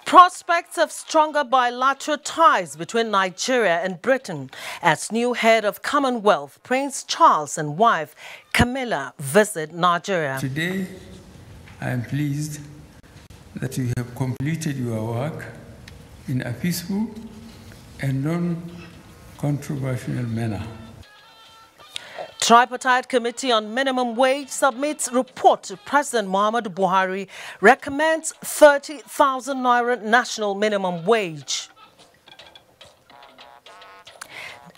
Prospects of stronger bilateral ties between Nigeria and Britain as new head of Commonwealth, Prince Charles and wife Camilla visit Nigeria. Today, I am pleased that you have completed your work in a peaceful and non-controversial manner. Tripartite Committee on Minimum Wage submits report to President Muhammadu Buhari, recommends 30,000 naira national minimum wage.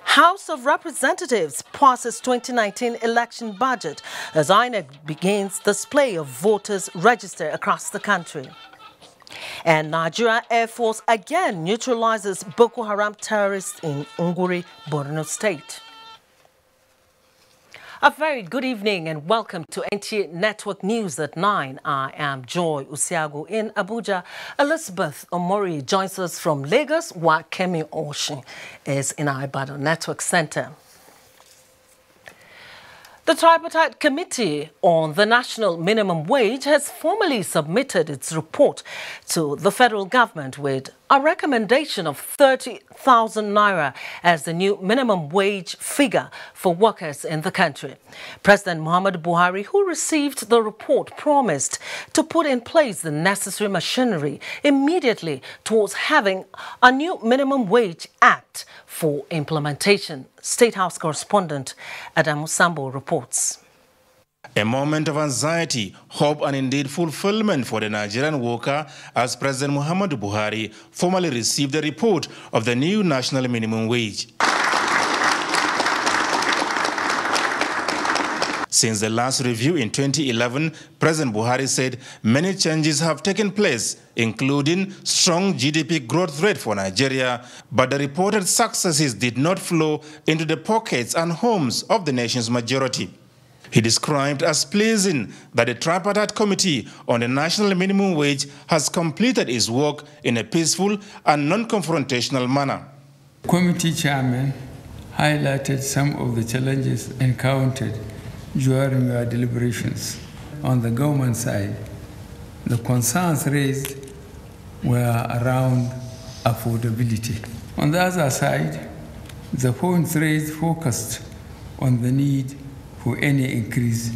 House of Representatives passes 2019 election budget as INEC begins display of voters register across the country. And Nigeria Air Force again neutralizes Boko Haram terrorists in Nguri, Borno State. A very good evening and welcome to NTA Network News at 9. I am Joy Usiago in Abuja. Elizabeth Omori joins us from Lagos, while Kemi Oshin is in our Ibadan Network Center. The Tripartite Committee on the National Minimum Wage has formally submitted its report to the federal government with a recommendation of 30,000 naira as the new minimum wage figure for workers in the country. President Muhammadu Buhari, who received the report, promised to put in place the necessary machinery immediately towards having a new minimum wage act for implementation. State House correspondent Adamu Sambo reports. A moment of anxiety, hope and indeed fulfillment for the Nigerian worker as President Muhammadu Buhari formally received the report of the new national minimum wage. Since the last review in 2011, President Buhari said many changes have taken place, including strong GDP growth rate for Nigeria, but the reported successes did not flow into the pockets and homes of the nation's majority. He described as pleasing that the Tripartite Committee on the National Minimum Wage has completed its work in a peaceful and non-confrontational manner. The committee chairman highlighted some of the challenges encountered during our deliberations. On the government side, the concerns raised were around affordability. On the other side, the points raised focused on the need for any increase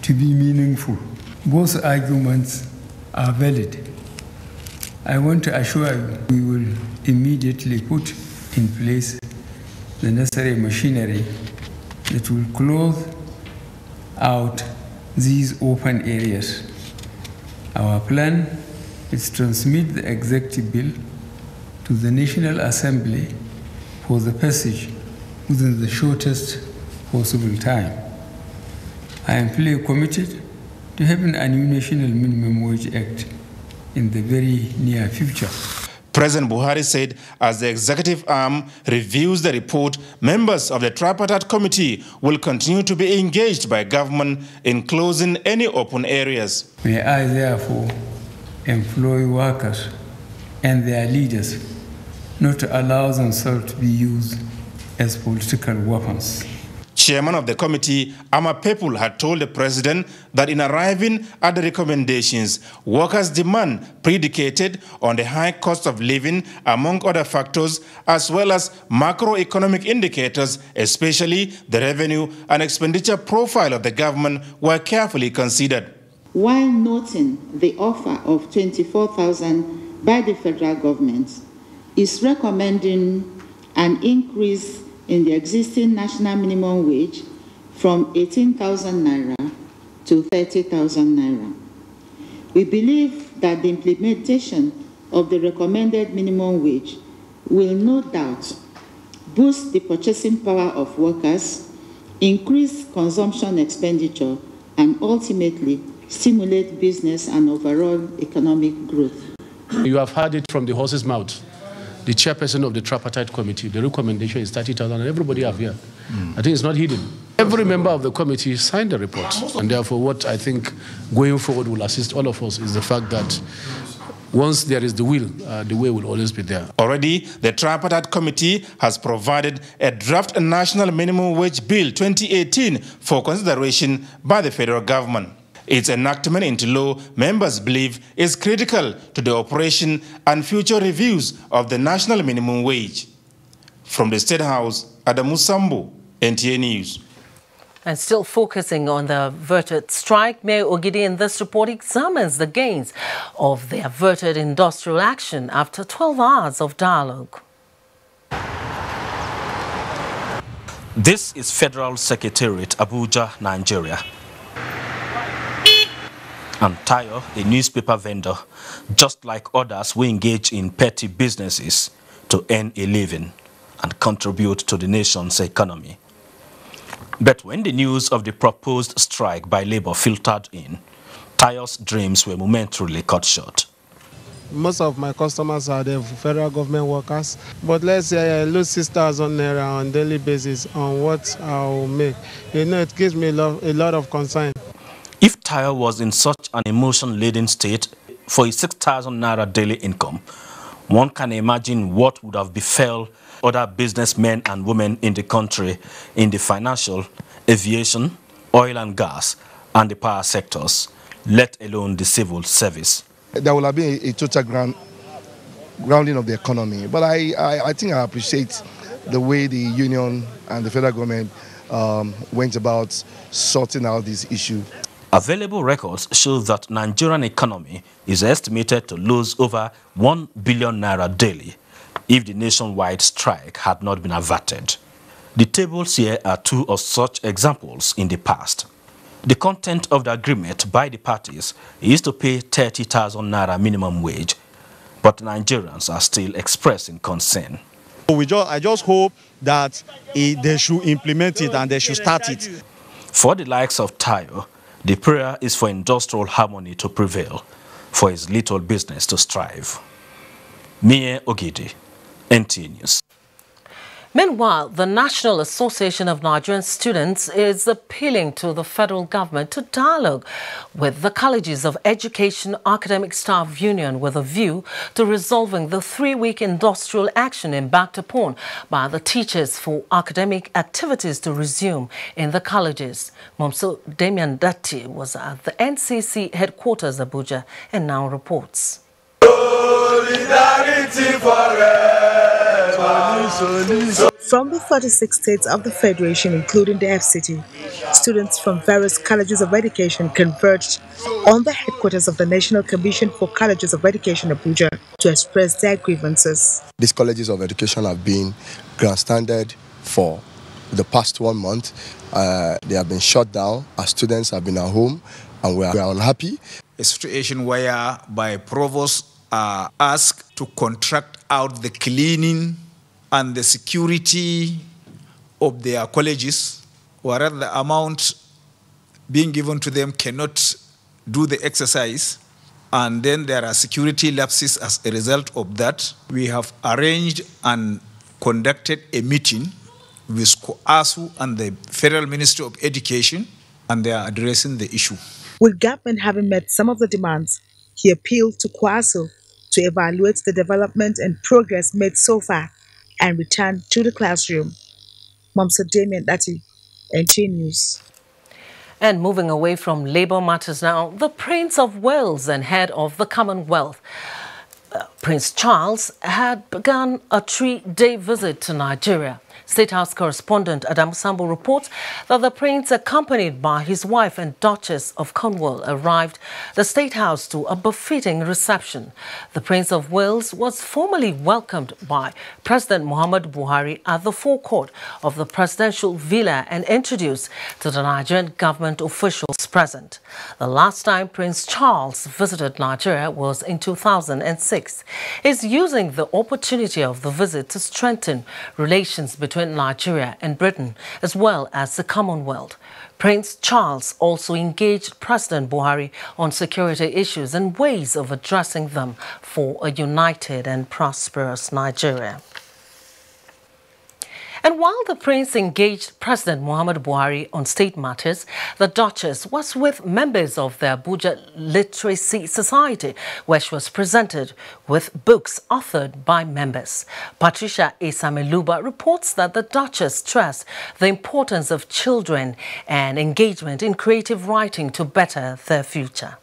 to be meaningful. Both arguments are valid. I want to assure you we will immediately put in place the necessary machinery that will close out these open areas. Our plan is to transmit the executive bill to the National Assembly for the passage within the shortest possible time. I am fully committed to having a new National Minimum Wage Act in the very near future. President Buhari said as the executive arm reviews the report, members of the Tripartite Committee will continue to be engaged by government in closing any open areas. May I therefore employ workers and their leaders not to allow themselves to be used as political weapons. Chairman of the committee, Ama People, had told the president that in arriving at the recommendations, workers' demand predicated on the high cost of living, among other factors, as well as macroeconomic indicators, especially the revenue and expenditure profile of the government, were carefully considered. While noting the offer of 24,000 by the federal government, is recommending an increase in the existing national minimum wage from 18,000 naira to 30,000 naira. We believe that the implementation of the recommended minimum wage will no doubt boost the purchasing power of workers, increase consumption expenditure, and ultimately stimulate business and overall economic growth. You have heard it from the horse's mouth the chairperson of the tripartite committee, the recommendation is 30,000, and everybody have here. I think it's not hidden. Every member of the committee signed the report, and therefore what I think going forward will assist all of us is the fact that once there is the will, the way will always be there. Already, the tripartite committee has provided a draft national minimum wage bill 2018 for consideration by the federal government. Its enactment into law, members believe, is critical to the operation and future reviews of the national minimum wage. From the State House, Adamu Sambu, NTA News. And still focusing on the averted strike, Mayor Ogidi in this report examines the gains of the averted industrial action after 12 hours of dialogue. This is Federal Secretariat, Abuja, Nigeria. And Tayo, a newspaper vendor, just like others who engage in petty businesses to earn a living and contribute to the nation's economy. But when the news of the proposed strike by labor filtered in, Tayo's dreams were momentarily cut short. Most of my customers are the federal government workers, but let's say I lose 6,000 naira on a daily basis on what I'll make. You know, it gives me a lot of concern. If Tayo was in such an emotion-laden state for his 6,000 naira daily income, one can imagine what would have befell other businessmen and women in the country in the financial, aviation, oil and gas, and the power sectors, let alone the civil service. There will have been a total grounding of the economy. But I think I appreciate the way the union and the federal government went about sorting out this issue. Available records show that Nigerian economy is estimated to lose over 1 billion naira daily if the nationwide strike had not been averted. The tables here are two of such examples in the past. The content of the agreement by the parties is to pay 30,000 naira minimum wage, but Nigerians are still expressing concern. I just hope that they should implement it and they should start it. For the likes of Tayo, the prayer is for industrial harmony to prevail, for his little business to strive. Mie Ogidi, NTA News. Meanwhile, the National Association of Nigerian Students is appealing to the federal government to dialogue with the Colleges of Education Academic Staff Union with a view to resolving the 3-week industrial action embarked upon by the teachers for academic activities to resume in the colleges. Momso Damian Datti was at the NCC headquarters, Abuja, and now reports. Solidarity forever. From the 36 states of the Federation, including the FCT, students from various colleges of education converged on the headquarters of the National Commission for Colleges of Education, Abuja, to express their grievances. These colleges of education have been grandstanded for the past 1 month. They have been shut down. Our students have been at home and we are unhappy. A situation whereby provosts are asked to contract out the cleaning and the security of their colleges, whereas the amount being given to them cannot do the exercise, and then there are security lapses as a result of that. We have arranged and conducted a meeting with COASU and the Federal Ministry of Education, and they are addressing the issue. With government having met some of the demands, he appealed to COASU to evaluate the development and progress made so far and return to the classroom. Momso Damian Datti, NTA News. And moving away from labour matters now, the Prince of Wales and head of the Commonwealth, Prince Charles, had begun a 3-day visit to Nigeria. State House correspondent Adam Sambo reports that the prince, accompanied by his wife and Duchess of Cornwall, arrived at the State House to a befitting reception. The Prince of Wales was formally welcomed by President Muhammadu Buhari at the forecourt of the presidential villa and introduced to the Nigerian government officials present. The last time Prince Charles visited Nigeria was in 2006. He's using the opportunity of the visit to strengthen relations between Nigeria and Britain, as well as the Commonwealth. Prince Charles also engaged President Buhari on security issues and ways of addressing them for a united and prosperous Nigeria. And while the Prince engaged President Muhammadu Buhari on state matters, the Duchess was with members of the Abuja Literacy Society, where she was presented with books authored by members. Patricia Esameluba reports that the Duchess stressed the importance of children and engagement in creative writing to better their future.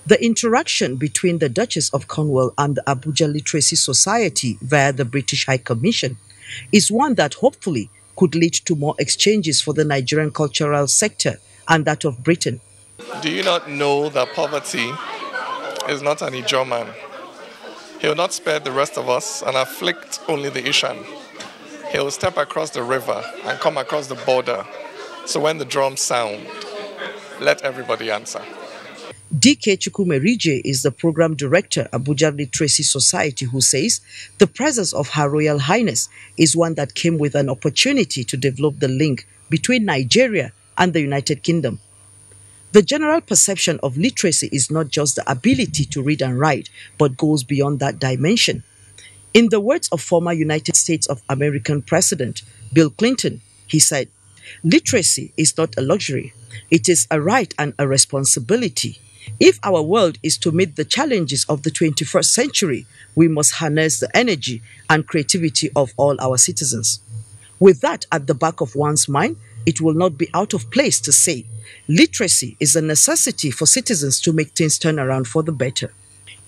The interaction between the Duchess of Cornwall and the Abuja Literacy Society via the British High Commission is one that hopefully could lead to more exchanges for the Nigerian cultural sector and that of Britain. Do you not know that poverty is not an Ijaw man? He will not spare the rest of us and afflict only the Ishan. He will step across the river and come across the border. So when the drums sound, let everybody answer. D.K. Chukwumerije is the program director, Abuja Literacy Society, who says the presence of Her Royal Highness is one that came with an opportunity to develop the link between Nigeria and the United Kingdom. The general perception of literacy is not just the ability to read and write, but goes beyond that dimension. In the words of former United States of American President Bill Clinton, he said, "Literacy is not a luxury. It is a right and a responsibility. If our world is to meet the challenges of the 21st century, we must harness the energy and creativity of all our citizens." With that at the back of one's mind, it will not be out of place to say, literacy is a necessity for citizens to make things turn around for the better.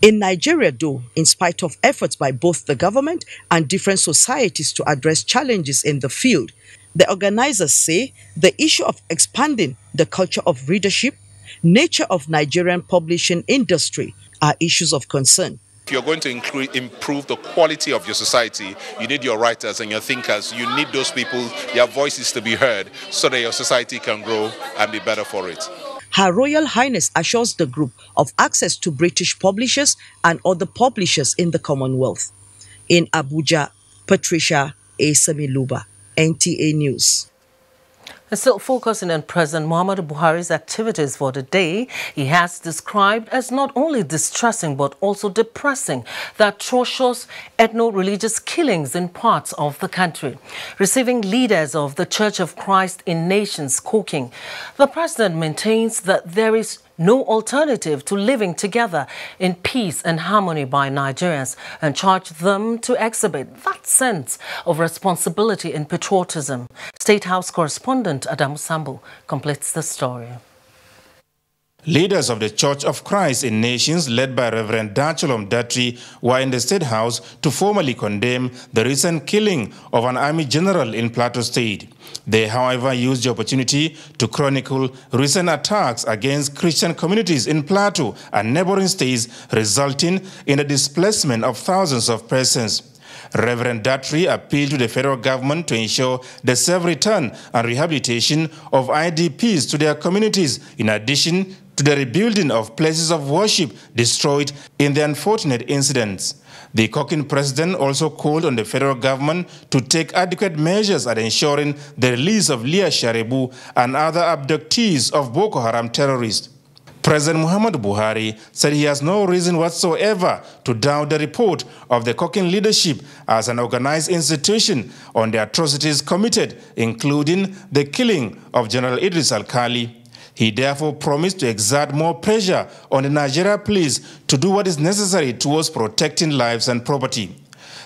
In Nigeria, though, in spite of efforts by both the government and different societies to address challenges in the field, the organizers say the issue of expanding the culture of readership, nature of Nigerian publishing industry are issues of concern. If you're going to improve the quality of your society, you need your writers and your thinkers. You need those people, their voices to be heard so that your society can grow and be better for it. Her Royal Highness assures the group of access to British publishers and other publishers in the Commonwealth. In Abuja, Patricia Esameluba, NTA News. Still focusing on President Muhammadu Buhari's activities for the day, he has described as not only distressing but also depressing the atrocious ethno-religious killings in parts of the country. Receiving leaders of the Church of Christ in Nations cooking, the president maintains that there is no alternative to living together in peace and harmony by Nigerians and charged them to exhibit that sense of responsibility and patriotism. State House correspondent Adam Sambu completes the story. Leaders of the Church of Christ in Nations, led by Reverend Dacholom Datri, were in the State House to formally condemn the recent killing of an army general in Plateau State. They, however, used the opportunity to chronicle recent attacks against Christian communities in Plateau and neighboring states, resulting in the displacement of thousands of persons. Reverend Datri appealed to the federal government to ensure the safe return and rehabilitation of IDPs to their communities, in addition to the rebuilding of places of worship destroyed in the unfortunate incidents. The Cochin president also called on the federal government to take adequate measures at ensuring the release of Leah Sharibu and other abductees of Boko Haram terrorists. President Muhammadu Buhari said he has no reason whatsoever to doubt the report of the Cochin leadership as an organized institution on the atrocities committed, including the killing of General Idris Alkali. He therefore promised to exert more pressure on the Nigeria police to do what is necessary towards protecting lives and property.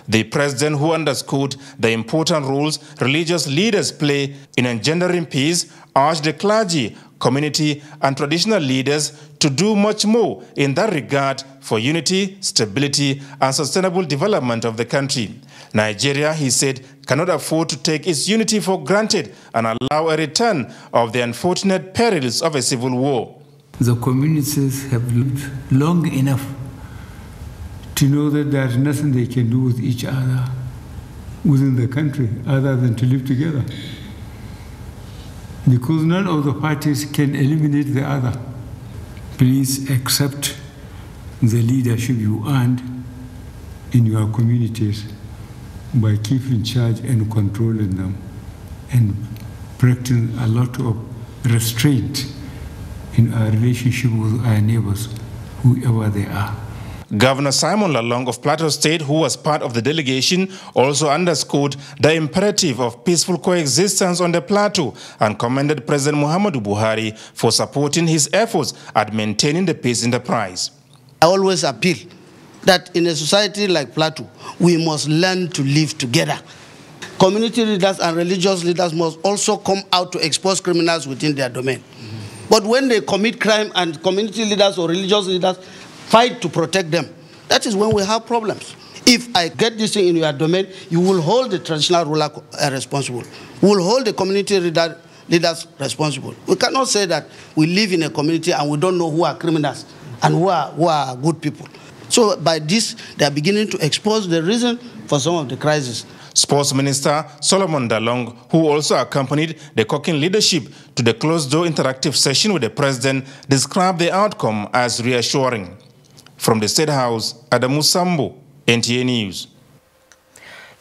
The president, who underscored the important roles religious leaders play in engendering peace, urged the clergy, community and traditional leaders to do much more in that regard for unity, stability and sustainable development of the country. Nigeria, he said, cannot afford to take its unity for granted and allow a return of the unfortunate perils of a civil war. The communities have lived long enough to know that there is nothing they can do with each other within the country other than to live together. Because none of the parties can eliminate the other. Please accept the leadership you earned in your communities by keeping charge and controlling them and practicing a lot of restraint in our relationship with our neighbors, whoever they are. Governor Simon Lalong of Plateau State, who was part of the delegation, also underscored the imperative of peaceful coexistence on the plateau and commended President Muhammadu Buhari for supporting his efforts at maintaining the peace enterprise. I always appeal that in a society like Plateau, we must learn to live together. Community leaders and religious leaders must also come out to expose criminals within their domain. But when they commit crime and community leaders or religious leaders fight to protect them, that is when we have problems. If I get this thing in your domain, you will hold the traditional ruler responsible. We will hold the community leaders responsible. We cannot say that we live in a community and we don't know who are criminals and who are good people. So by this, they are beginning to expose the reason for some of the crises. Sports Minister Solomon Dalong, who also accompanied the cooking leadership to the closed-door interactive session with the president, described the outcome as reassuring. From the State House, Adamu Sambo, NTA News.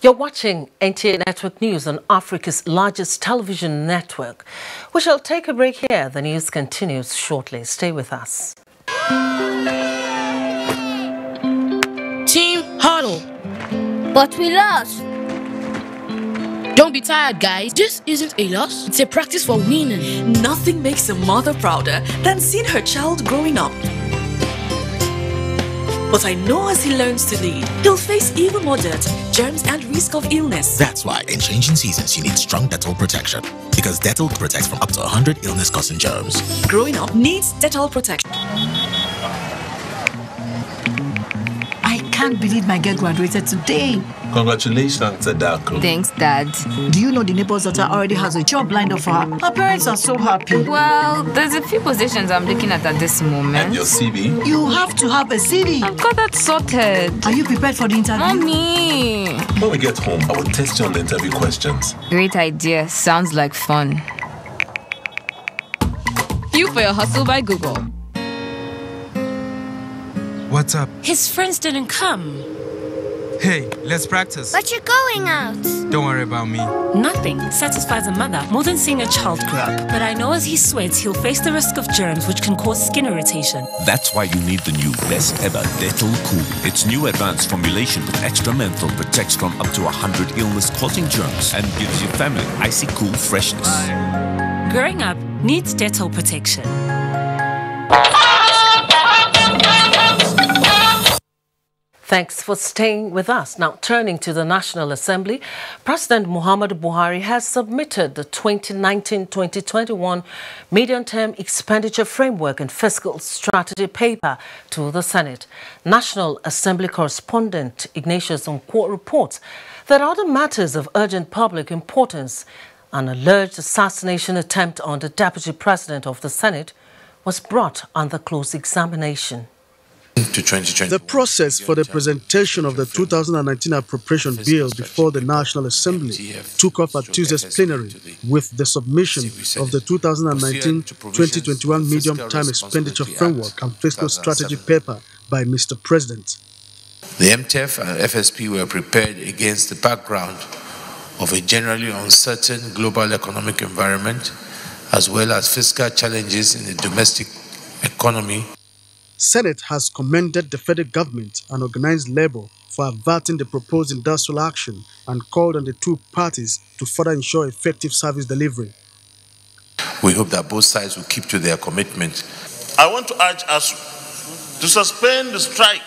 You're watching NTA Network News on Africa's largest television network. We shall take a break here. The news continues shortly. Stay with us. Team huddle. But we lost. Don't be tired, guys. This isn't a loss. It's a practice for winning. Nothing makes a mother prouder than seeing her child growing up. But I know as he learns to lead, he'll face even more dirt, germs, and risk of illness. That's why in changing seasons, you need strong Dettol protection. Because Dettol protects from up to 100 illness-causing germs. Growing up needs Dettol protection. I can't believe my girl graduated today. Congratulations, Sadako. Thanks, Dad. Do you know the neighbor's daughter already has a job lined up for her? Her parents are so happy. Well, there's a few positions I'm looking at this moment. And your CV? You have to have a CV. I've got that sorted. Are you prepared for the interview? Mommy! When we get home, I will test you on the interview questions. Great idea. Sounds like fun. You for your hustle by Google. What's up? His friends didn't come. Hey, let's practice. But you're going out. Don't worry about me. Nothing satisfies a mother more than seeing a child grow up. But I know as he sweats, he'll face the risk of germs which can cause skin irritation. That's why you need the new best ever Dettol Cool. Its new advanced formulation with extra menthol protects from up to 100 illness-causing germs and gives your family icy cool freshness. Growing up needs Dettol protection. Thanks for staying with us. Now, turning to the National Assembly, President Muhammadu Buhari has submitted the 2019-2021 Medium-Term Expenditure Framework and Fiscal Strategy paper to the Senate. National Assembly correspondent Ignatius Onkwo reports that other matters of urgent public importance, an alleged assassination attempt on the Deputy President of the Senate, was brought under close examination. The process for the presentation of the 2019 appropriation bill before the National Assembly took off at Tuesday's plenary with the submission of the 2019-2021 Medium-Term Expenditure Framework and Fiscal Strategy paper by Mr. President. The MTF and FSP were prepared against the background of a generally uncertain global economic environment as well as fiscal challenges in the domestic economy. Senate has commended the federal government and organized labor for averting the proposed industrial action and called on the two parties to further ensure effective service delivery. We hope that both sides will keep to their commitment. I want to urge us to suspend the strike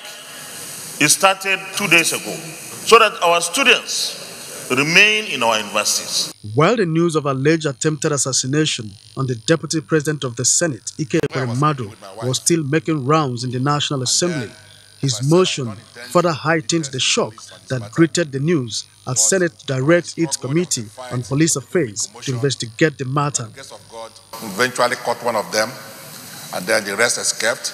it started 2 days ago so that our students remain in our universities. While the news of alleged attempted assassination on the Deputy President of the Senate, Ike Ekweremadu, was still making rounds in the National Assembly, his motion further heightened the shock that greeted the news as Senate directs its Committee on Police Affairs to investigate the matter. We eventually caught one of them, and then the rest escaped,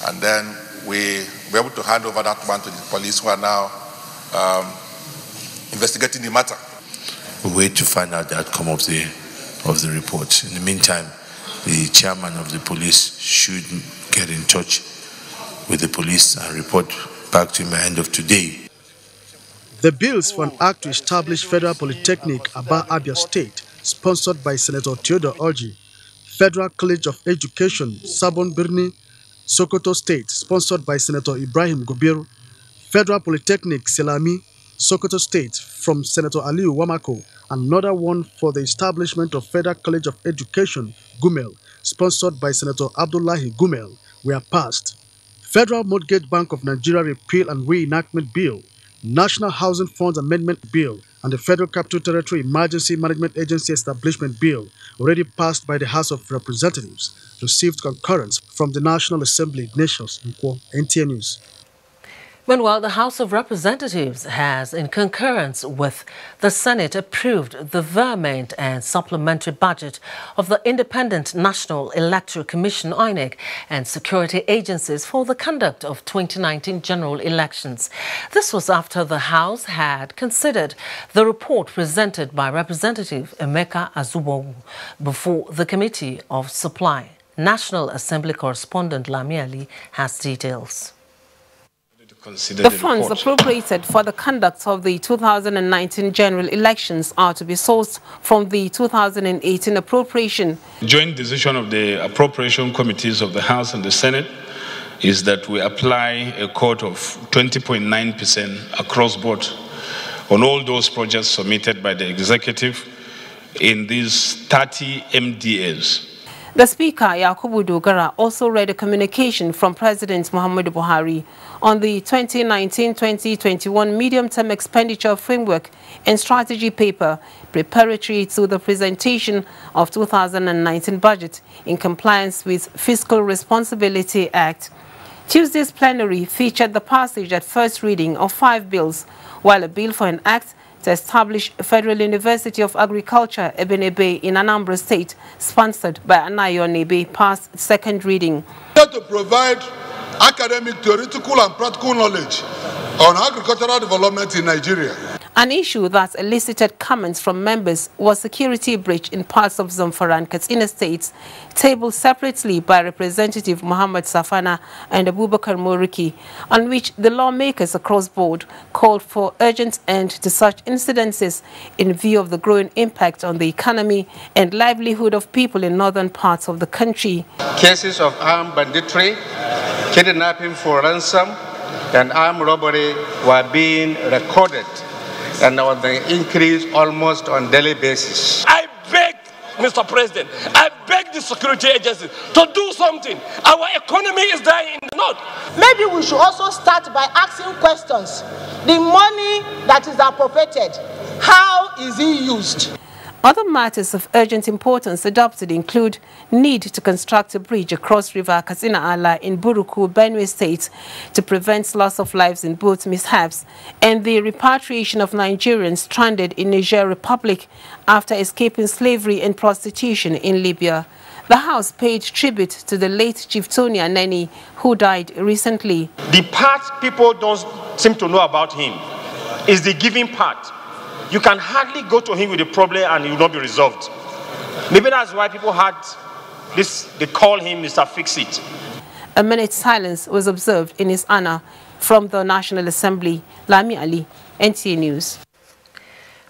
and then we were able to hand over that one to the police, who are now investigating the matter. We wait to find out the outcome of the report. In the meantime, the chairman of the police should get in touch with the police and report back to him at the end of today. The bills for an act to establish Federal Polytechnic Abuja State, sponsored by Senator Theodore Orji, Federal College of Education, Sabon Birni, Sokoto State, sponsored by Senator Ibrahim Gobiru, Federal Polytechnic Selami, Sokoto State, from Senator Aliu Wamako, and another one for the establishment of Federal College of Education, Gumel, sponsored by Senator Abdullahi Gumel, were passed. Federal Mortgage Bank of Nigeria Repeal and Reenactment Bill, National Housing Funds Amendment Bill, and the Federal Capital Territory Emergency Management Agency Establishment Bill, already passed by the House of Representatives, received concurrence from the National Assembly. Nations, NTA News. Meanwhile, the House of Representatives has, in concurrence with the Senate, approved the verment and supplementary budget of the Independent National Electoral Commission, INEC, and security agencies for the conduct of 2019 general elections. This was after the House had considered the report presented by Representative Emeka Azubowu before the Committee of Supply. National Assembly correspondent Lami Ali has details. The funds appropriated for the conduct of the 2019 general elections are to be sourced from the 2018 appropriation. Joint decision of the appropriation committees of the House and the Senate is that we apply a quote of 20.9% across board on all those projects submitted by the executive in these 30 MDAs. The Speaker, Yakubu Dogara, also read a communication from President Muhammadu Buhari on the 2019-2021 Medium-Term Expenditure Framework and Strategy Paper preparatory to the presentation of 2019 budget in compliance with Fiscal Responsibility Act. Tuesday's plenary featured the passage at first reading of 5 bills, while a bill for an act to establish Federal University of Agriculture, Ebenebe, in Anambra State, sponsored by Anayo Nebe, passed second reading. To provide academic, theoretical and practical knowledge on agricultural development in Nigeria. An issue that elicited comments from members was security breach in parts of Zamfara and Katsina states, tabled separately by Representative Muhammad Safana and Abubakar Moriki, on which the lawmakers across board called for urgent end to such incidences in view of the growing impact on the economy and livelihood of people in northern parts of the country. Cases of armed banditry, kidnapping for ransom, and armed robbery were being recorded, and on the increase almost on daily basis. I beg, Mr. President, I beg the security agencies to do something. Our economy is dying in the north. Maybe we should also start by asking questions. The money that is appropriated, how is it used? Other matters of urgent importance adopted include need to construct a bridge across River Katsina Ala in Buruku, Benue State, to prevent loss of lives in both mishaps, and the repatriation of Nigerians stranded in Niger Republic after escaping slavery and prostitution in Libya. The House paid tribute to the late Chief Tony Aneni, who died recently. The part people don't seem to know about him is the giving part. You can hardly go to him with a problem and it will not be resolved. Maybe that's why people had this, they call him Mr. Fix-It. A minute's silence was observed in his honor from the National Assembly. Lami Ali, NTA News.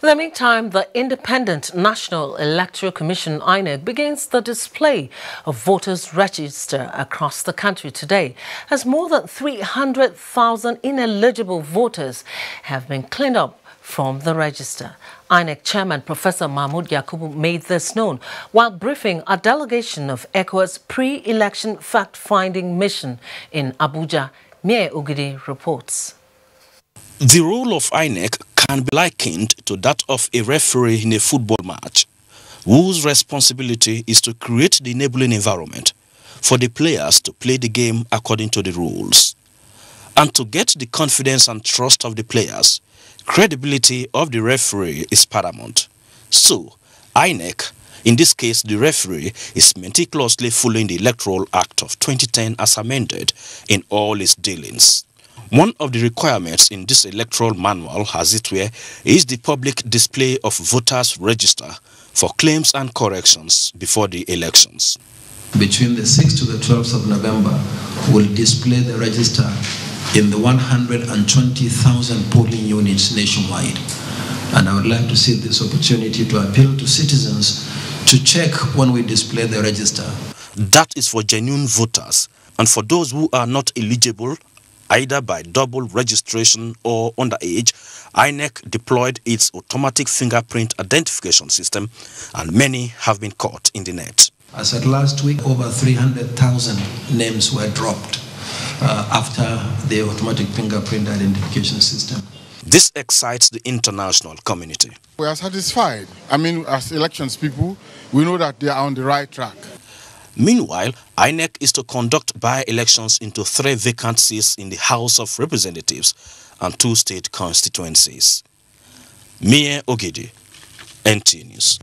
In the meantime, the Independent National Electoral Commission, INEC, begins the display of voters' register across the country today, as more than 300,000 ineligible voters have been cleaned up from the register. INEC Chairman Professor Mahmoud Yakubu made this known while briefing a delegation of ECOWAS pre-election fact-finding mission in Abuja. Mie Ugidi reports. The role of INEC can be likened to that of a referee in a football match, whose responsibility is to create the enabling environment for the players to play the game according to the rules. And to get the confidence and trust of the players, credibility of the referee is paramount. So, INEC, in this case the referee, is meticulously following the Electoral Act of 2010 as amended in all its dealings. One of the requirements in this electoral manual, as it were, is the public display of voters' register for claims and corrections before the elections. Between the 6th to the 12th of November, we'll display the register in the 120,000 polling units nationwide. And I would like to see this opportunity to appeal to citizens to check when we display the register. That is for genuine voters, and for those who are not eligible, either by double registration or underage, INEC deployed its automatic fingerprint identification system, and many have been caught in the net. As at last week, over 300,000 names were dropped after the automatic fingerprint identification system. This excites the international community. We are satisfied. I mean, as elections people, we know that they are on the right track. Meanwhile, INEC is to conduct by-elections into 3 vacant seats in the House of Representatives and 2 state constituencies. Mie Ogidi, NTA News.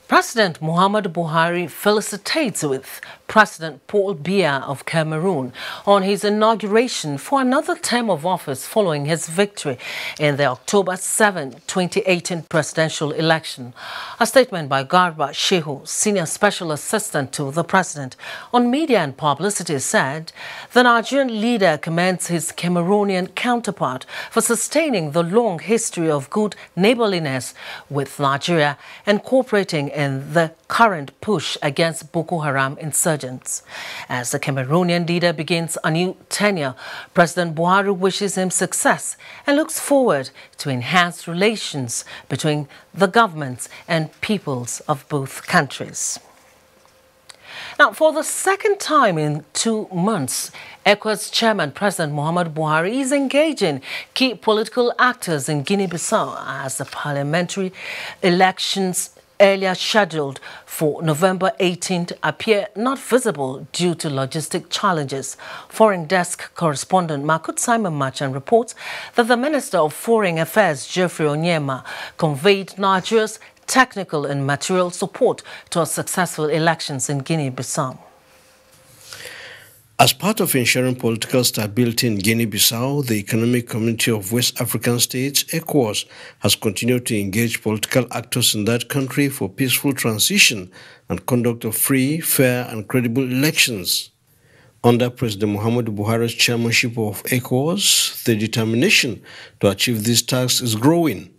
President Muhammadu Buhari felicitates with President Paul Biya of Cameroon on his inauguration for another term of office following his victory in the October 7, 2018 presidential election. A statement by Garba Shehu, Senior Special Assistant to the President on Media and Publicity, said the Nigerian leader commends his Cameroonian counterpart for sustaining the long history of good neighborliness with Nigeria and cooperating in the current push against Boko Haram insurgents. As the Cameroonian leader begins a new tenure, President Buhari wishes him success and looks forward to enhanced relations between the governments and peoples of both countries. Now, for the second time in 2 months, ECOWAS Chairman President Muhammadu Buhari is engaging key political actors in Guinea-Bissau as the parliamentary elections earlier scheduled for November 18th appear not visible due to logistic challenges. Foreign Desk correspondent Makut Simon Machan reports that the Minister of Foreign Affairs, Geoffrey Onyema, conveyed Nigeria's technical and material support to a successful elections in Guinea-Bissau. As part of ensuring political stability in Guinea-Bissau, the Economic Community of West African States, ECOWAS, has continued to engage political actors in that country for peaceful transition and conduct of free, fair and credible elections. Under President Muhammadu Buhari's chairmanship of ECOWAS, the determination to achieve these tasks is growing.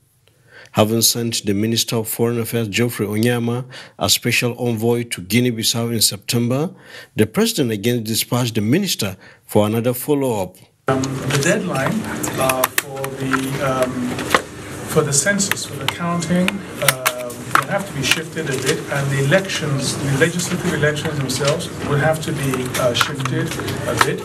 Having sent the Minister of Foreign Affairs, Geoffrey Onyema, a special envoy to Guinea-Bissau in September, the President again dispatched the Minister for another follow-up. The deadline for the census, for the counting, will have to be shifted a bit, and the elections, the legislative elections themselves, will have to be shifted a bit.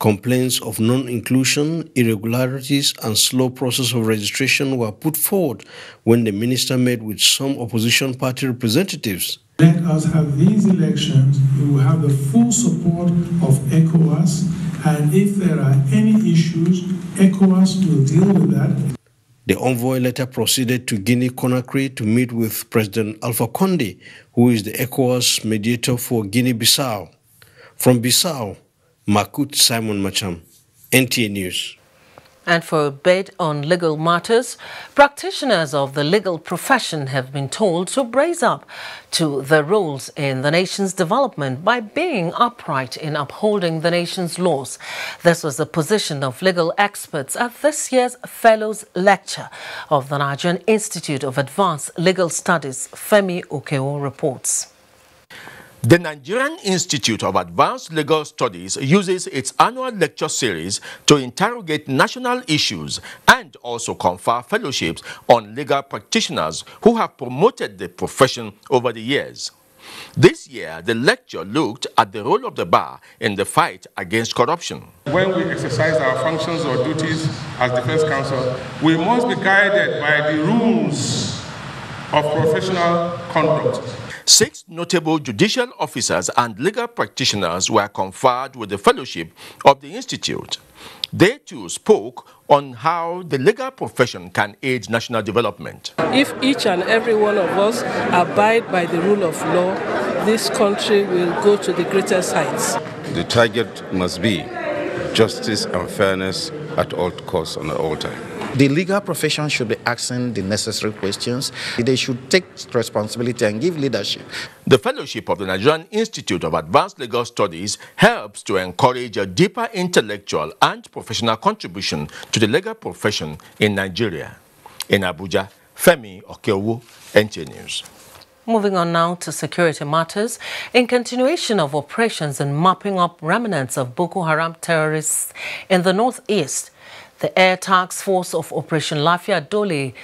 Complaints of non-inclusion, irregularities and slow process of registration were put forward when the minister met with some opposition party representatives. Let us have these elections. We will have the full support of ECOWAS, and if there are any issues, ECOWAS will deal with that. The envoy later proceeded to Guinea-Conakry to meet with President Alpha Condé, who is the ECOWAS mediator for Guinea-Bissau. From Bissau, Makut Simon Macham, NTA News. And for a bit on legal matters, practitioners of the legal profession have been told to brace up to their roles in the nation's development by being upright in upholding the nation's laws. This was the position of legal experts at this year's Fellows Lecture of the Nigerian Institute of Advanced Legal Studies. Femi Okeo reports. The Nigerian Institute of Advanced Legal Studies uses its annual lecture series to interrogate national issues and also confer fellowships on legal practitioners who have promoted the profession over the years. This year, the lecture looked at the role of the bar in the fight against corruption. When we exercise our functions or duties as defense counsel, we must be guided by the rules of professional conduct. 6 notable judicial officers and legal practitioners were conferred with the fellowship of the Institute. They too spoke on how the legal profession can aid national development. If each and every one of us abide by the rule of law, this country will go to the greatest heights. The target must be justice and fairness at all costs and at all times. The legal profession should be asking the necessary questions. They should take responsibility and give leadership. The fellowship of the Nigerian Institute of Advanced Legal Studies helps to encourage a deeper intellectual and professional contribution to the legal profession in Nigeria. In Abuja, Femi Okeowo, NTA News. Moving on now to security matters. In continuation of operations in mopping up remnants of Boko Haram terrorists in the northeast, the Air Task Force of Operation Lafia Dole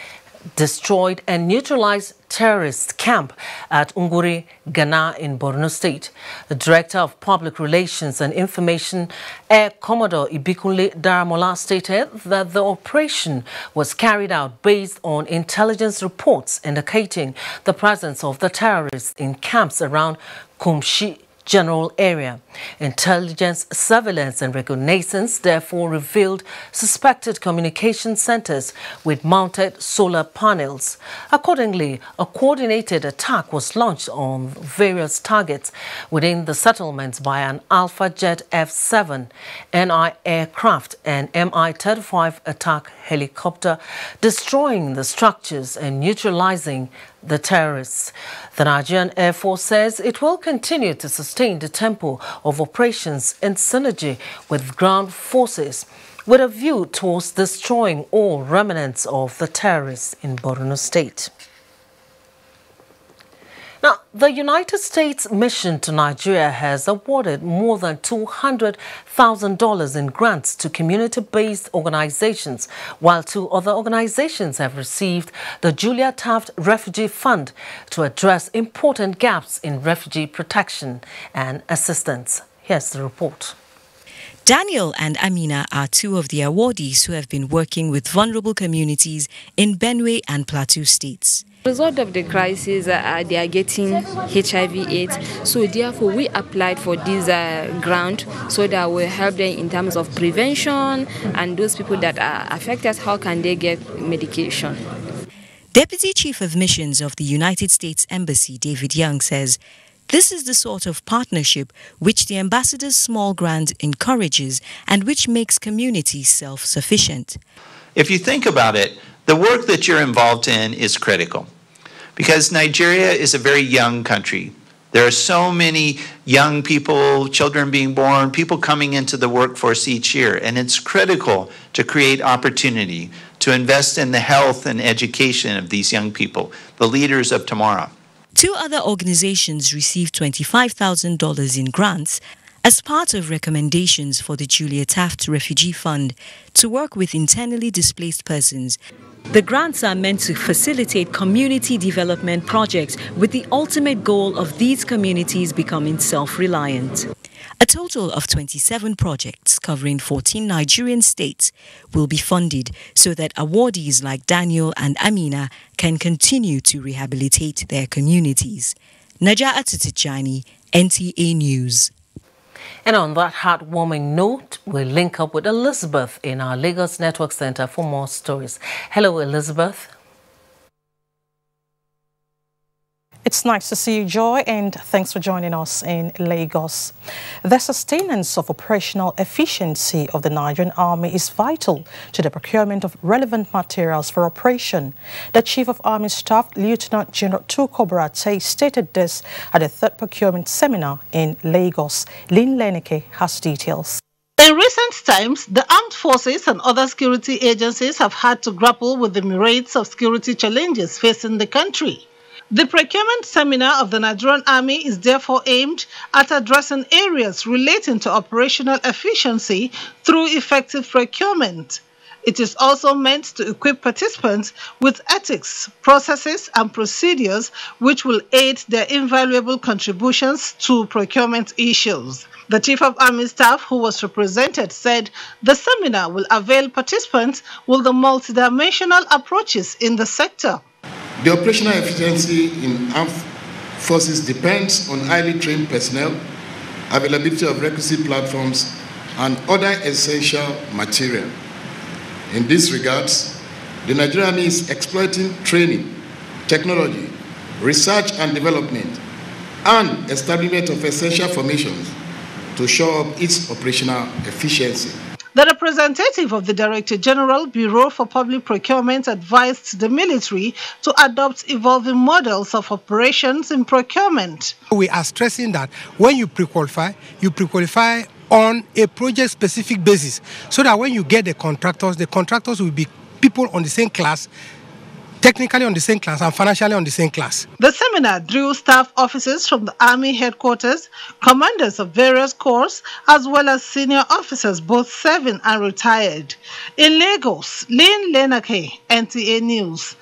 destroyed and neutralized terrorist camp at Unguri, Ghana in Borno State. The Director of Public Relations and Information, Air Commodore Ibikunle Daramola, stated that the operation was carried out based on intelligence reports indicating the presence of the terrorists in camps around Kumshi general area. Intelligence, surveillance and reconnaissance therefore revealed suspected communication centers with mounted solar panels. Accordingly, a coordinated attack was launched on various targets within the settlements by an Alpha Jet F-7 NI aircraft and Mi-35 attack helicopter, destroying the structures and neutralizing the terrorists. The Nigerian Air Force says it will continue to sustain the tempo of operations in synergy with ground forces with a view towards destroying all remnants of the terrorists in Borno State. Now, the United States mission to Nigeria has awarded more than $200,000 in grants to community-based organizations, while 2 other organizations have received the Julia Taft Refugee Fund to address important gaps in refugee protection and assistance. Here's the report. Daniel and Amina are 2 of the awardees who have been working with vulnerable communities in Benue and Plateau states. As a result of the crisis, they are getting HIV/AIDS, so therefore we applied for this grant so that we help them in terms of prevention, and those people that are affected, how can they get medication? Deputy Chief of Missions of the United States Embassy, David Young, says this is the sort of partnership which the ambassador's small grant encourages and which makes communities self-sufficient. If you think about it, the work that you're involved in is critical because Nigeria is a very young country. There are so many young people, children being born, people coming into the workforce each year, and it's critical to create opportunity to invest in the health and education of these young people, the leaders of tomorrow. 2 other organizations received $25,000 in grants as part of recommendations for the Julia Taft Refugee Fund to work with internally displaced persons. The grants are meant to facilitate community development projects with the ultimate goal of these communities becoming self-reliant. A total of 27 projects covering 14 Nigerian states will be funded so that awardees like Daniel and Amina can continue to rehabilitate their communities. Najaa Tijani, NTA News. And on that heartwarming note, we'll link up with Elizabeth in our Lagos Network Center for more stories. Hello, Elizabeth. It's nice to see you, Joy, and thanks for joining us in Lagos. The sustenance of operational efficiency of the Nigerian Army is vital to the procurement of relevant materials for operation. The Chief of Army Staff, Lieutenant General Tuko Barate, stated this at the 3rd procurement seminar in Lagos. Lynn Leneke has details. In recent times, the armed forces and other security agencies have had to grapple with the myriads of security challenges facing the country. The procurement seminar of the Nigerian Army is therefore aimed at addressing areas relating to operational efficiency through effective procurement. It is also meant to equip participants with ethics, processes, and procedures which will aid their invaluable contributions to procurement issues. The Chief of Army Staff, who was represented, said the seminar will avail participants with the multidimensional approaches in the sector. The operational efficiency in armed forces depends on highly trained personnel, availability of requisite platforms, and other essential material. In this regards, the Nigerian Army is exploiting training, technology, research and development, and establishment of essential formations to show up its operational efficiency. The representative of the Director General Bureau for Public Procurement advised the military to adopt evolving models of operations in procurement. We are stressing that when you pre-qualify on a project-specific basis, so that when you get the contractors will be people on the same class, technically on the same class and financially on the same class. The seminar drew staff officers from the Army headquarters, commanders of various corps, as well as senior officers, both serving and retired. In Lagos, Lynn Lenake, NTA News.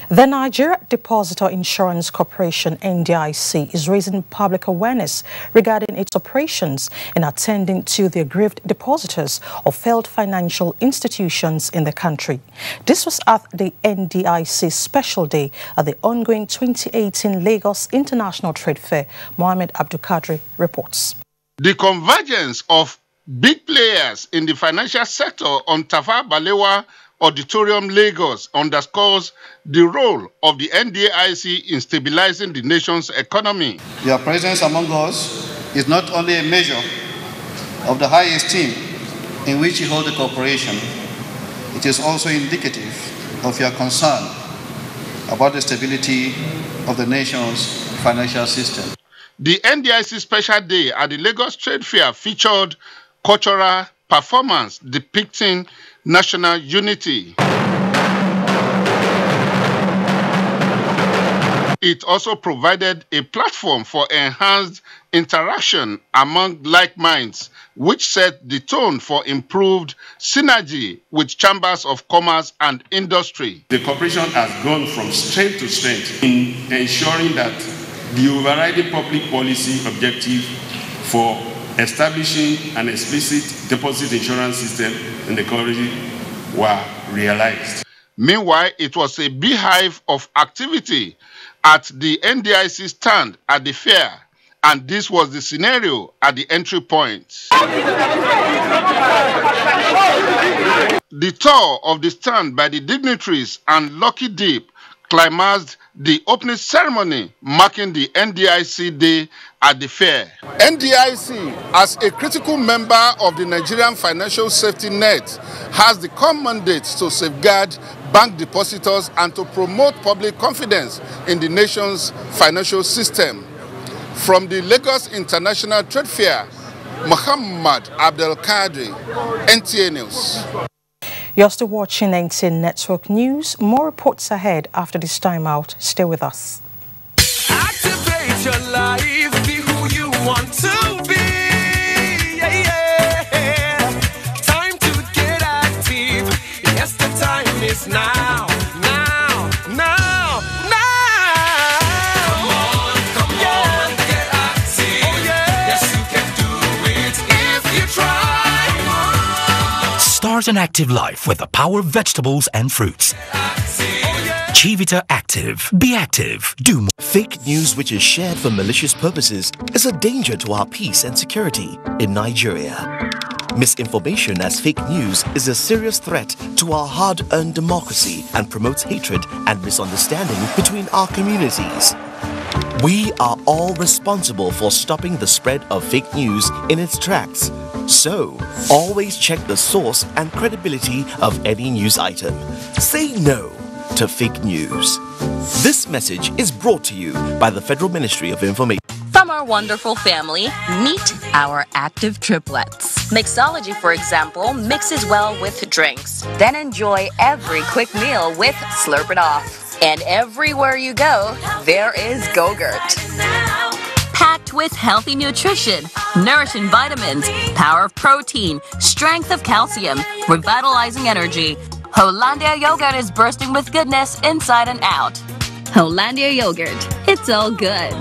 The Nigeria Depositor Insurance Corporation, NDIC, is raising public awareness regarding its operations in attending to the aggrieved depositors of failed financial institutions in the country. This was at the NDIC Special Day at the ongoing 2018 Lagos International Trade Fair. Mohammed Abdulkadri reports. The convergence of big players in the financial sector on Tafawa Balewa Auditorium Lagos underscores the role of the NDIC in stabilizing the nation's economy. Your presence among us is not only a measure of the high esteem in which you hold the corporation, it is also indicative of your concern about the stability of the nation's financial system. The NDIC Special Day at the Lagos Trade Fair featured cultural performance depicting national unity. It also provided a platform for enhanced interaction among like minds, which set the tone for improved synergy with chambers of commerce and industry. The corporation has gone from strength to strength in ensuring that the overriding public policy objective for establishing an explicit deposit insurance system in the country were realized. Meanwhile, it was a beehive of activity at the NDIC stand at the fair, and this was the scenario at the entry point. The tour of the stand by the dignitaries and Lucky Deep climaxed the opening ceremony marking the NDIC Day at the fair. NDIC, as a critical member of the Nigerian financial safety net, has the common mandate to safeguard bank depositors and to promote public confidence in the nation's financial system. From the Lagos International Trade Fair, Muhammad Abdelkader, NTA News. You're still watching NTA Network News. More reports ahead after this time out. Stay with us. Activate your life, be who you want to be. Yeah, yeah. Time to get active. Yes, the time is now. Now, now, now. Come on, get active. Oh, yeah. Yes, you can do it if you try. Start an active life with the power of vegetables and fruits. Chivita Active. Be active. Do more. Fake news which is shared for malicious purposes is a danger to our peace and security in Nigeria. Misinformation as fake news is a serious threat to our hard-earned democracy and promotes hatred and misunderstanding between our communities. We are all responsible for stopping the spread of fake news in its tracks. So, always check the source and credibility of any news item. Say no to fake news. This message is brought to you by the Federal Ministry of Information. From our wonderful family, meet our active triplets. Mixology, for example, mixes well with drinks. Then enjoy every quick meal with Slurp It Off. And everywhere you go, there is Go-Gurt. Packed with healthy nutrition, nourishing vitamins, power of protein, strength of calcium, revitalizing energy. Hollandia yogurt is bursting with goodness inside and out. Hollandia yogurt, it's all good.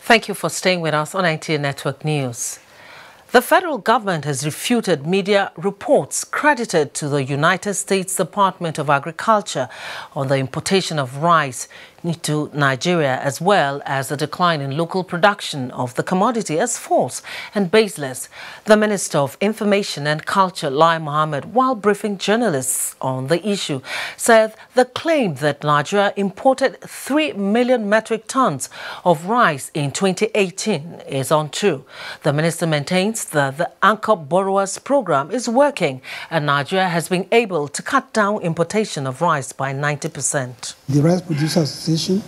Thank you for staying with us on NTA Network News. The federal government has refuted media reports credited to the United States Department of Agriculture on the importation of rice. to Nigeria, as well as a decline in local production of the commodity as false and baseless. The Minister of Information and Culture, Lai Mohammed, while briefing journalists on the issue, said the claim that Nigeria imported 3 million metric tons of rice in 2018 is untrue. The minister maintains that the Anchor Borrowers Program is working and Nigeria has been able to cut down importation of rice by 90%. The Rice Producers Association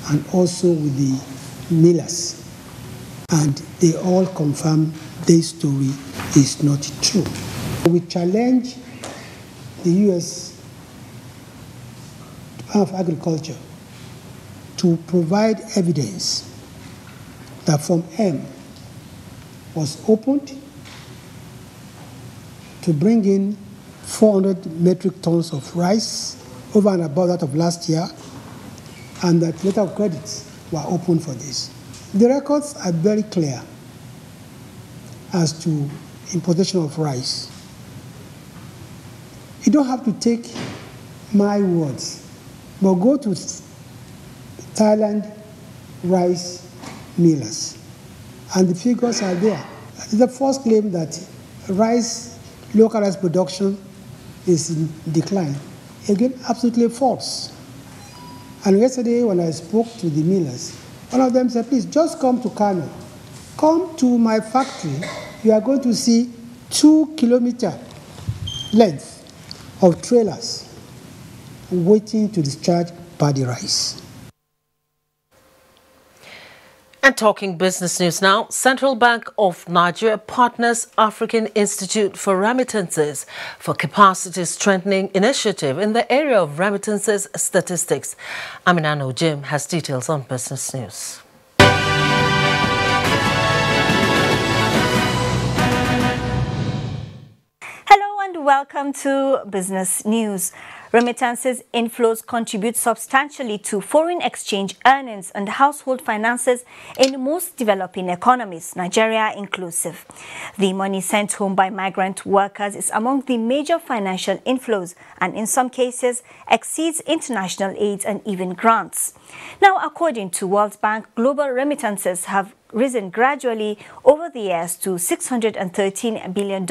and also with the millers, and they all confirm this story is not true. We challenge the U.S. Department of Agriculture to provide evidence that Form M was opened to bring in 400 metric tons of rice over and above that of last year, and that letter of credits were open for this. The records are very clear as to importation of rice. You don't have to take my words, but go to Thailand rice millers, and the figures are there. The first claim that local rice production is in decline, again, absolutely false. And yesterday when I spoke to the millers, one of them said, please just come to Kano. Come to my factory, you are going to see 2-kilometer length of trailers waiting to discharge paddy rice. And talking business news now, Central Bank of Nigeria partners African Institute for Remittances for capacity strengthening initiative in the area of remittances statistics. Amina Nojim has details on business news. Hello and welcome to Business News. Remittances inflows contribute substantially to foreign exchange earnings and household finances in most developing economies, Nigeria inclusive. The money sent home by migrant workers is among the major financial inflows and in some cases exceeds international aid and even grants. Now, according to World Bank, global remittances have risen gradually over the years to $613 billion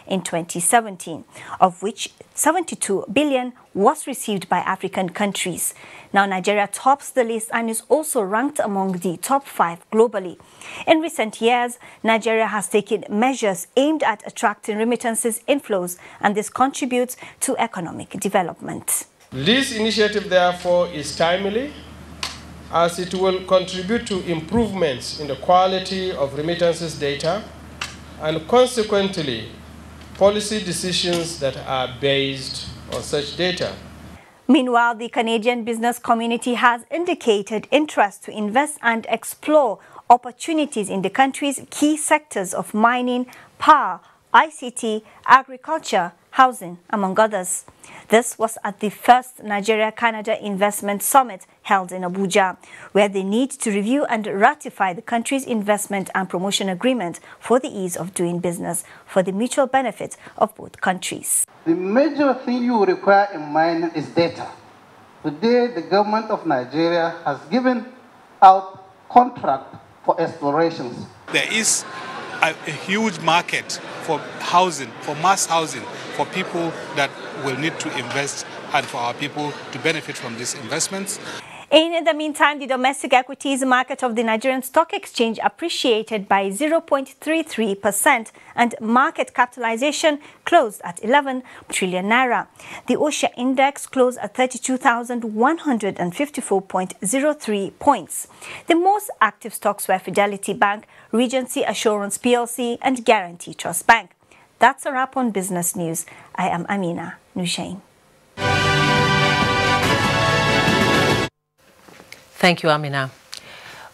in 2017, of which $72 billion was received by African countries. Now, Nigeria tops the list and is also ranked among the top 5 globally. In recent years, Nigeria has taken measures aimed at attracting remittances inflows, and this contributes to economic development. This initiative, therefore, is timely, as it will contribute to improvements in the quality of remittances data and consequently policy decisions that are based on such data. Meanwhile, the Canadian business community has indicated interest to invest and explore opportunities in the country's key sectors of mining, power, ICT, agriculture, housing, among others. This was at the first Nigeria-Canada Investment Summit held in Abuja, where they need to review and ratify the country's investment and promotion agreement for the ease of doing business for the mutual benefit of both countries. The major thing you require in mining is data. Today, the government of Nigeria has given out contract for explorations. There is a huge market for housing, for mass housing, for people that will need to invest and for our people to benefit from these investments. In the meantime, the domestic equities market of the Nigerian Stock Exchange appreciated by 0.33% and market capitalization closed at 11 trillion naira. The OSHA index closed at 32,154.03 points. The most active stocks were Fidelity Bank, Regency Assurance PLC and Guarantee Trust Bank. That's a wrap on Business News. I am Amina Nushain. Thank you, Amina.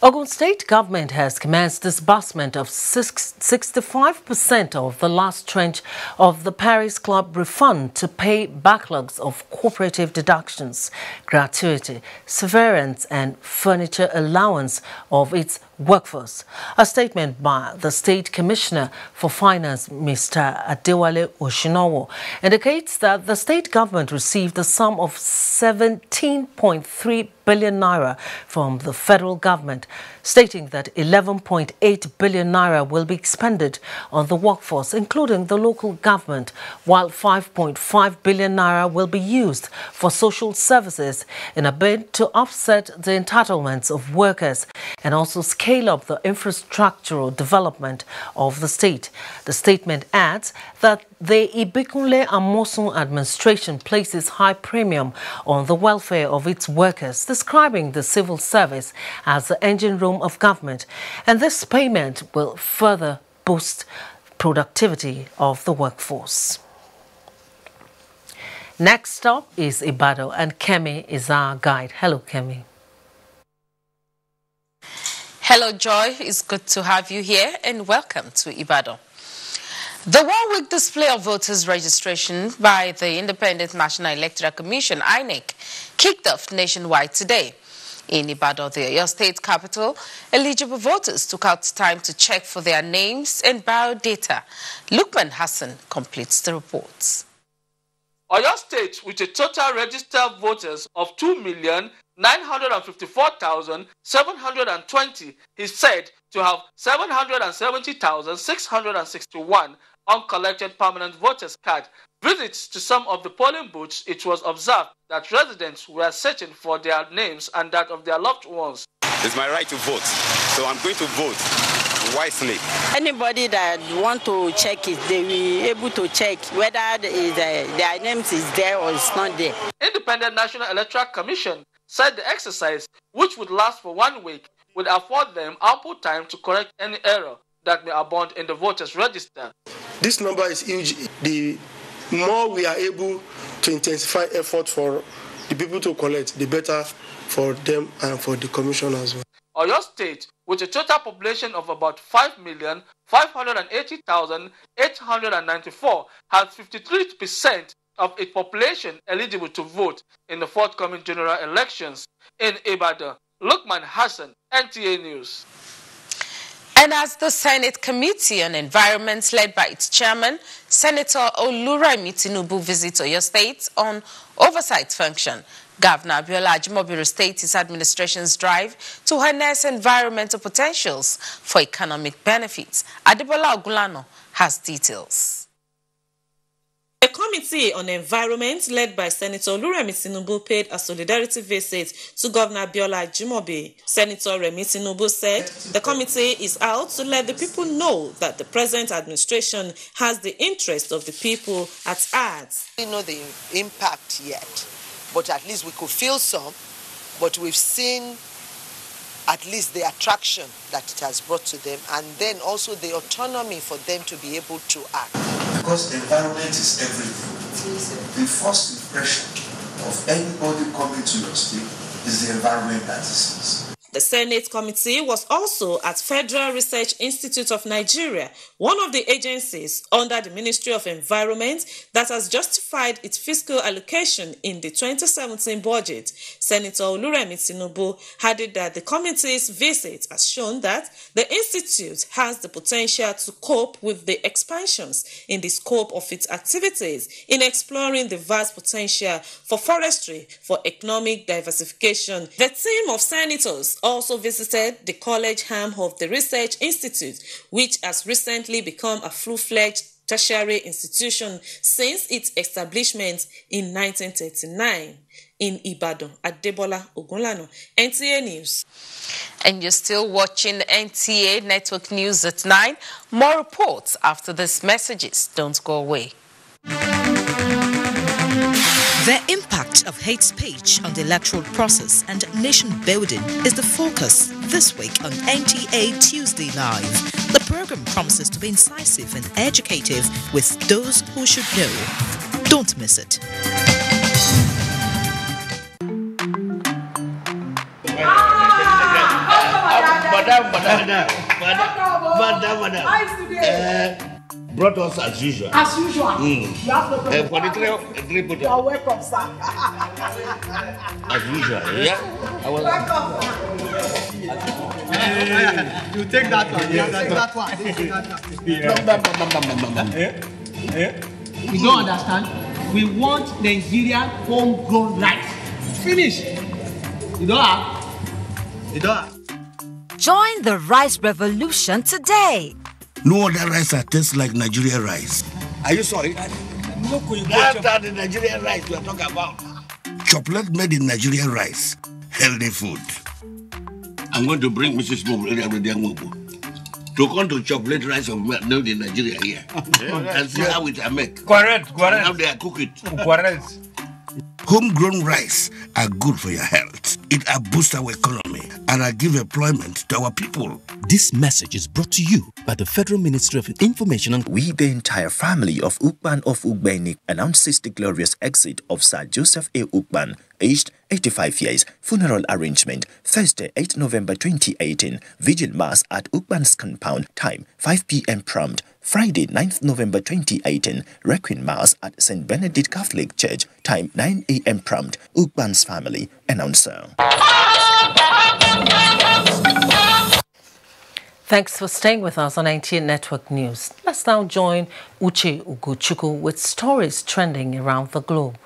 Ogun State government has commenced disbursement of 65% of the last tranche of the Paris Club refund to pay backlogs of cooperative deductions, gratuity, severance and furniture allowance of its workforce. A statement by the State Commissioner for Finance, Mr. Adewale Oshinowo, indicates that the state government received the sum of 17.3 billion naira from the federal government, stating that 11.8 billion naira will be expended on the workforce, including the local government, while 5.5 billion naira will be used for social services in a bid to offset the entitlements of workers and also scale up the infrastructural development of the state. The statement adds that the Ibikunle Amosun administration places high premium on the welfare of its workers, describing the civil service as the engine room of government, and this payment will further boost productivity of the workforce. Next up is Ibadan, and Kemi is our guide. Hello, Kemi. Hello, Joy. It's good to have you here, and welcome to Ibadan. The one-week display of voters' registration by the Independent National Electoral Commission, INEC, kicked off nationwide today. In Ibadan, the Oyo State capital, eligible voters took out time to check for their names and biodata. Lukman Hassan completes the reports. Oyo State, with a total registered voters of 2,954,720, is said to have 770,661 uncollected permanent voters card. Visits to some of the polling booths, it was observed that residents were searching for their names and that of their loved ones. It's my right to vote, so I'm going to vote wisely. Anybody that want to check it, they will be able to check whether their names is there or it's not there. Independent National Electoral Commission said the exercise, which would last for 1 week, would afford them ample time to correct any error that may abound in the voters' register. This number is huge. The more we are able to intensify effort for the people to collect, the better for them and for the commission as well. Oyo State, with a total population of about 5,580,894, has 53% of its population eligible to vote in the forthcoming general elections. In Ibadan, Lukman Hassan, NTA News. And as the Senate Committee on Environment, led by its chairman, Senator Oluremi Tinubu, visits Oyo State on oversight function, Governor Abiola Ajimobi states his administration's drive to harness environmental potentials for economic benefits. Adebola Ogulano has details. A committee on environment led by Senator Oluremi Tinubu paid a solidarity visit to Governor Abiola Ajimobi. Senator Remi Tinubu said the committee is out to let the people know that the present administration has the interest of the people at heart. We know the impact yet, but at least we could feel some, but we've seen at least the attraction that it has brought to them, and then also the autonomy for them to be able to act. Because the environment is everything. The first impression of anybody coming to your state is the environment that it sees. The Senate Committee was also at Federal Research Institute of Nigeria, one of the agencies under the Ministry of Environment that has justified its fiscal allocation in the 2017 budget. Senator Oluremi Tinubu added that the committee's visit has shown that the institute has the potential to cope with the expansions in the scope of its activities in exploring the vast potential for forestry for economic diversification. The team of senators also visited the college arm of the Research Institute, which has recently become a full-fledged tertiary institution since its establishment in 1939. In Ibadan, Adebola Ogulano, NTA News. And you're still watching NTA Network News at 9. More reports after these messages. Don't go away. The impact of hate speech on the electoral process and nation building is the focus this week on NTA Tuesday Live. The program promises to be incisive and educative with those who should know. Don't miss it. brought us as usual. As usual. You have no problem. For the three you are welcome, sir. As usual, yeah? Welcome. You take that one. You don't understand? We want Nigerian homegrown rice. Finish. You don't have? You don't have? Join the rice revolution today. No other rice that tastes like Nigerian rice. Are you sorry? That's the Nigerian rice we are talking about. Chocolate made in Nigerian rice. Healthy food. I'm going to bring Mrs. Mom to come to chocolate rice of made in Nigeria here. And see how it are made. Correct. How they are cook it. Correct. Homegrown rice are good for your health. It boosts our economy and give employment to our people. This message is brought to you by the Federal Ministry of Information and We, the entire family of Ukban of Ugbenik, announces the glorious exit of Sir Joseph A. Ukban, aged 85 years. Funeral arrangement, Thursday, 8 November 2018. Vigil Mass at Ukban's compound. Time, 5 p.m. prompt. Friday, 9th November 2018. Requiem Mass at St. Benedict Catholic Church. Time, 9 a.m. prompt. Ukban's family. Announcer. Thanks for staying with us on NTA Network News. Let's now join Uche Ugochukwu with stories trending around the globe.